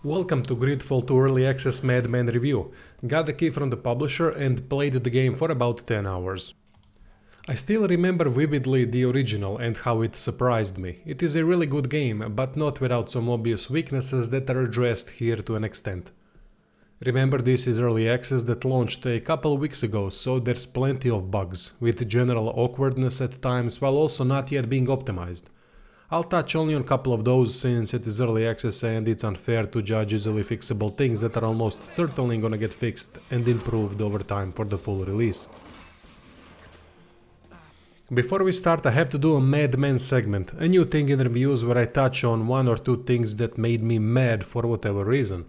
Welcome to Greedfall 2 Early Access Mad Men review. Got the key from the publisher and played the game for about 10 hours. I still remember vividly the original and how it surprised me. It is a really good game, but not without some obvious weaknesses that are addressed here to an extent. Remember, this is early access that launched a couple weeks ago, so there's plenty of bugs, with general awkwardness at times while also not yet being optimized. I'll touch only on a couple of those since it is early access and it's unfair to judge easily fixable things that are almost certainly gonna get fixed and improved over time for the full release. Before we start, I have to do a Mad Men segment, a new thing in reviews where I touch on one or two things that made me mad for whatever reason.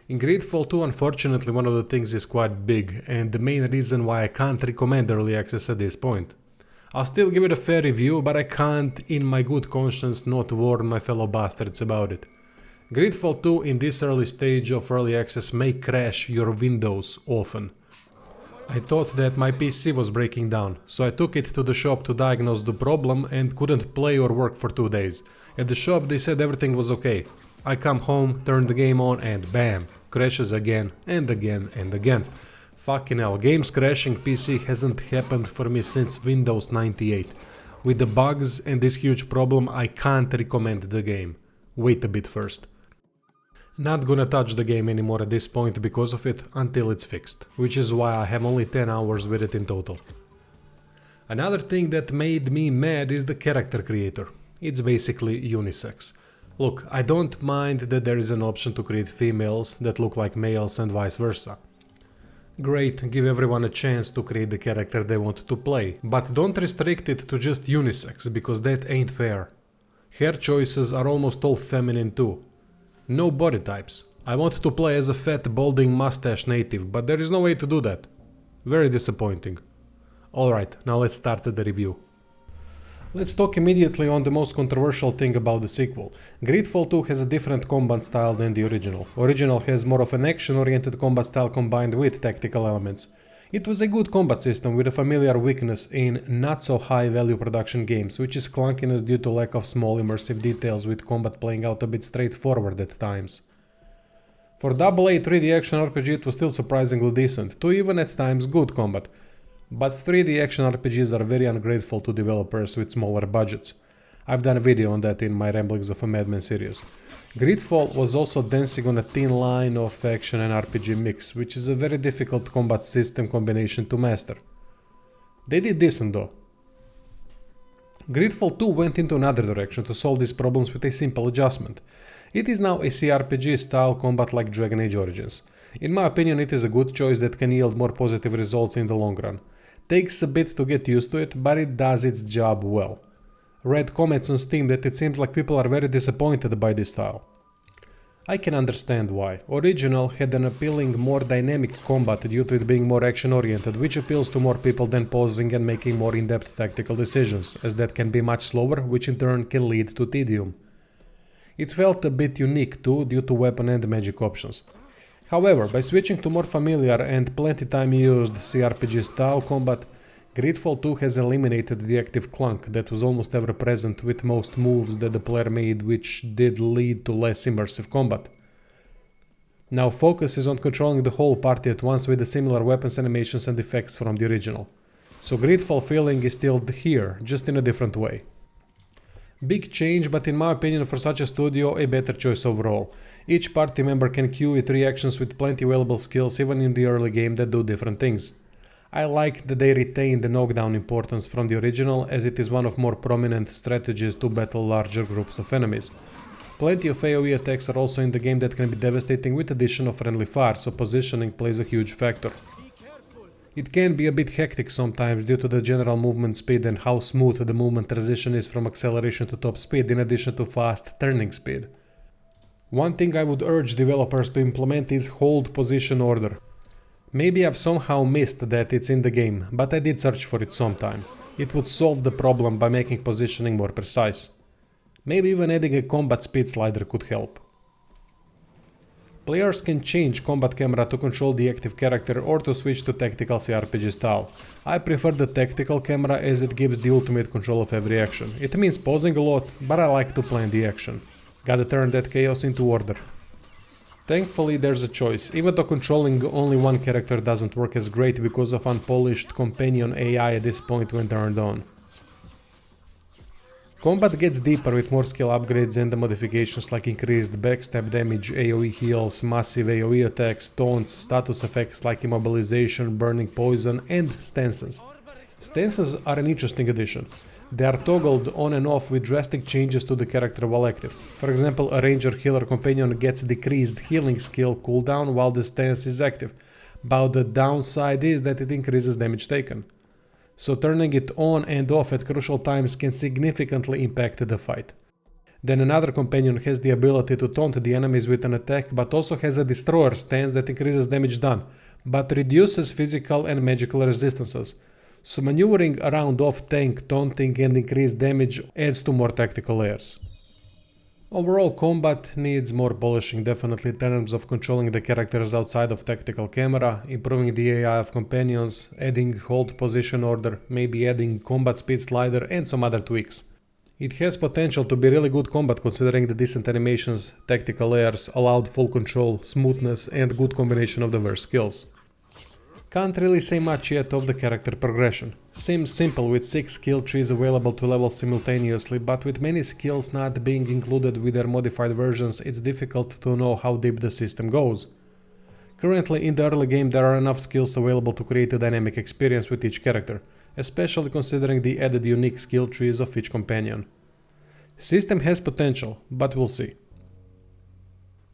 In Greedfall 2, unfortunately, one of the things is quite big and the main reason why I can't recommend early access at this point. I'll still give it a fair review, but I can't in my good conscience not warn my fellow bastards about it. Greedfall 2 in this early stage of early access may crash your Windows often. I thought that my PC was breaking down, so I took it to the shop to diagnose the problem and couldn't play or work for 2 days. At the shop they said everything was okay. I come home, turn the game on and bam, crashes again and again and again. Fucking hell, games crashing PC hasn't happened for me since Windows 98. With the bugs and this huge problem, I can't recommend the game. Wait a bit first. Not gonna touch the game anymore at this point because of it until it's fixed, which is why I have only 10 hours with it in total. Another thing that made me mad is the character creator. It's basically unisex. Look, I don't mind that there is an option to create females that look like males and vice versa. Great, give everyone a chance to create the character they want to play, but don't restrict it to just unisex, because that ain't fair. Hair choices are almost all feminine too. No body types. I want to play as a fat, balding, mustache native, but there is no way to do that. Very disappointing. Alright, now let's start the review. Let's talk immediately on the most controversial thing about the sequel. Greedfall 2 has a different combat style than the original. Original has more of an action-oriented combat style combined with tactical elements. It was a good combat system with a familiar weakness in not-so-high-value production games, which is clunkiness due to lack of small immersive details with combat playing out a bit straightforward at times. For AA 3D action RPG it was still surprisingly decent, to even at times good combat. But 3D action RPGs are very ungrateful to developers with smaller budgets. I've done a video on that in my Ramblings of a Madman series. Greedfall was also dancing on a thin line of action and RPG mix, which is a very difficult combat system combination to master. They did decent though. Greedfall 2 went into another direction to solve these problems with a simple adjustment. It is now a CRPG style combat like Dragon Age Origins. In my opinion, it is a good choice that can yield more positive results in the long run. Takes a bit to get used to it, but it does its job well. Read comments on Steam that it seems like people are very disappointed by this style. I can understand why. Original had an appealing, more dynamic combat due to it being more action-oriented, which appeals to more people than pausing and making more in-depth tactical decisions, as that can be much slower, which in turn can lead to tedium. It felt a bit unique too, due to weapon and magic options. However, by switching to more familiar and plenty time used CRPG style combat, Greedfall 2 has eliminated the active clunk that was almost ever present with most moves that the player made, which did lead to less immersive combat. Now focus is on controlling the whole party at once with the similar weapons, animations and effects from the original. So Greedfall feeling is still here, just in a different way. Big change, but in my opinion for such a studio, a better choice overall. Each party member can queue with reactions with plenty available skills even in the early game that do different things. I like that they retain the knockdown importance from the original, as it is one of more prominent strategies to battle larger groups of enemies. Plenty of AoE attacks are also in the game that can be devastating with addition of friendly fire, so positioning plays a huge factor. It can be a bit hectic sometimes due to the general movement speed and how smooth the movement transition is from acceleration to top speed in addition to fast turning speed. One thing I would urge developers to implement is hold position order. Maybe I've somehow missed that it's in the game, but I did search for it sometime. It would solve the problem by making positioning more precise. Maybe even adding a combat speed slider could help. Players can change combat camera to control the active character or to switch to tactical CRPG style. I prefer the tactical camera as it gives the ultimate control of every action. It means pausing a lot, but I like to plan the action. Gotta turn that chaos into order. Thankfully, there's a choice, even though controlling only one character doesn't work as great because of unpolished companion AI at this point when turned on. Combat gets deeper with more skill upgrades and the modifications like increased backstab damage, AoE heals, massive AoE attacks, taunts, status effects like immobilization, burning poison, and stances. Stances are an interesting addition. They are toggled on and off with drastic changes to the character while active. For example, a ranger healer companion gets decreased healing skill cooldown while the stance is active, but the downside is that it increases damage taken. So turning it on and off at crucial times can significantly impact the fight. Then another companion has the ability to taunt the enemies with an attack, but also has a destroyer stance that increases damage done, but reduces physical and magical resistances. So maneuvering around off-tank, taunting and increased damage adds to more tactical layers. Overall, combat needs more polishing definitely in terms of controlling the characters outside of tactical camera, improving the AI of companions, adding hold position order, maybe adding combat speed slider and some other tweaks. It has potential to be really good combat considering the decent animations, tactical layers, allowed full control, smoothness and good combination of diverse skills. Can't really say much yet of the character progression. Seems simple with 6 skill trees available to level simultaneously, but with many skills not being included with their modified versions, it's difficult to know how deep the system goes. Currently in the early game there are enough skills available to create a dynamic experience with each character, especially considering the added unique skill trees of each companion. System has potential, but we'll see.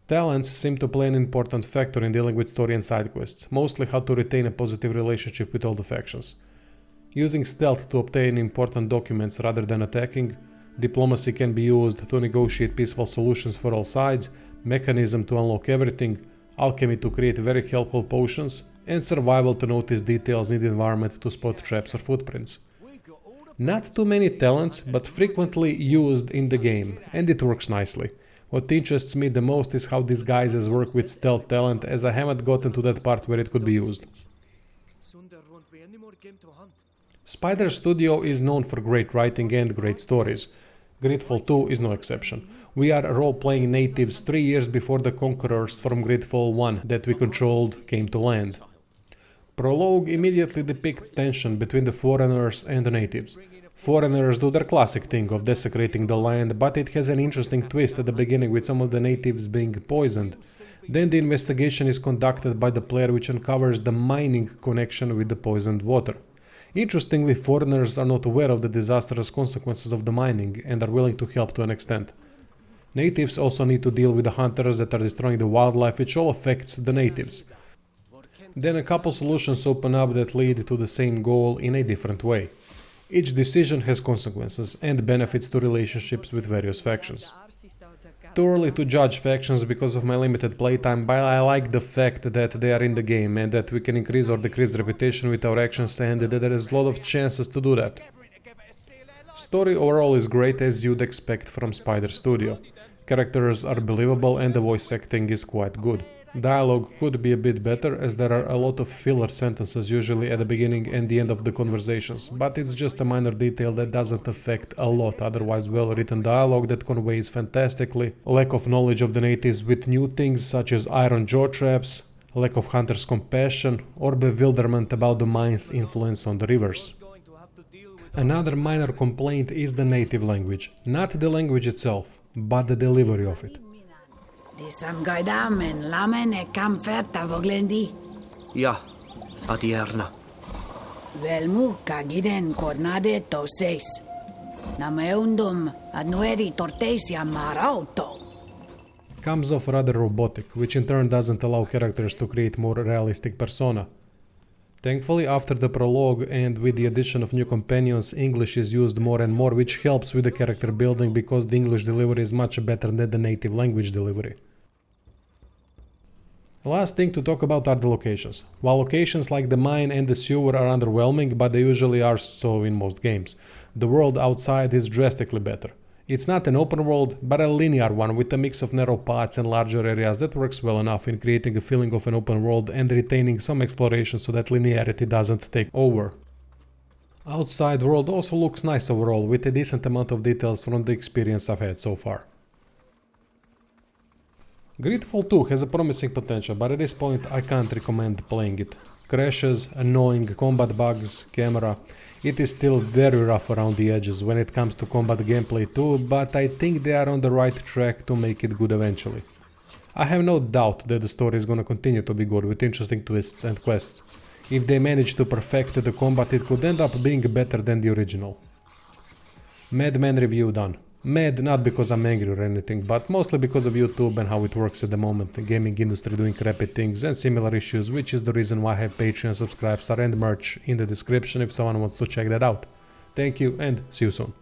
Talents seem to play an important factor in dealing with story and side quests, mostly how to retain a positive relationship with all the factions. Using stealth to obtain important documents rather than attacking, diplomacy can be used to negotiate peaceful solutions for all sides, mechanism to unlock everything, alchemy to create very helpful potions, and survival to notice details in the environment to spot traps or footprints. Not too many talents, but frequently used in the game, and it works nicely. What interests me the most is how disguises work with stealth talent, as I haven't gotten to that part where it could be used. Spider Studio is known for great writing and great stories. Greedfall 2 is no exception. We are role-playing natives 3 years before the conquerors from Greedfall 1 that we controlled came to land. Prologue immediately depicts tension between the foreigners and the natives. Foreigners do their classic thing of desecrating the land, but it has an interesting twist at the beginning with some of the natives being poisoned. Then the investigation is conducted by the player, which uncovers the mining connection with the poisoned water. Interestingly, foreigners are not aware of the disastrous consequences of the mining and are willing to help to an extent. Natives also need to deal with the hunters that are destroying the wildlife, which all affects the natives. Then a couple solutions open up that lead to the same goal in a different way. Each decision has consequences and benefits to relationships with various factions. Too early to judge factions because of my limited playtime, but I like the fact that they are in the game and that we can increase or decrease reputation with our actions and that there is a lot of chances to do that. Story overall is great as you'd expect from Spider Studio. Characters are believable and the voice acting is quite good. Dialogue could be a bit better as there are a lot of filler sentences usually at the beginning and the end of the conversations, but it's just a minor detail that doesn't affect a lot otherwise well-written dialogue that conveys fantastically. Lack of knowledge of the natives with new things such as iron jaw traps, lack of hunters' compassion, or bewilderment about the mine's influence on the rivers. Another minor complaint is the native language, not the language itself, but the delivery of it. Sam gaidamen lamen e kam ferta voglendi. Ja, adierna. Velmu kagiden kornade to seis. Nameundum adnueri tortesia marauto. Comes off rather robotic, which in turn doesn't allow characters to create more realistic persona. Thankfully, after the prologue and with the addition of new companions, English is used more and more, which helps with the character building because the English delivery is much better than the native language delivery. The last thing to talk about are the locations. While locations like the mine and the sewer are underwhelming, but they usually are so in most games, the world outside is drastically better. It's not an open world, but a linear one with a mix of narrow paths and larger areas that works well enough in creating a feeling of an open world and retaining some exploration so that linearity doesn't take over. Outside world also looks nice overall, with a decent amount of details from the experience I've had so far. Greedfall 2 has a promising potential, but at this point I can't recommend playing it. Crashes, annoying combat bugs, camera. It is still very rough around the edges when it comes to combat gameplay too, but I think they are on the right track to make it good eventually. I have no doubt that the story is gonna continue to be good with interesting twists and quests. If they manage to perfect the combat, it could end up being better than the original. Mad Men review done. Mad not because I'm angry or anything, but mostly because of YouTube and how it works at the moment, the gaming industry doing crappy things and similar issues, which is the reason why I have Patreon, Subscribestar and merch in the description if someone wants to check that out. Thank you and see you soon.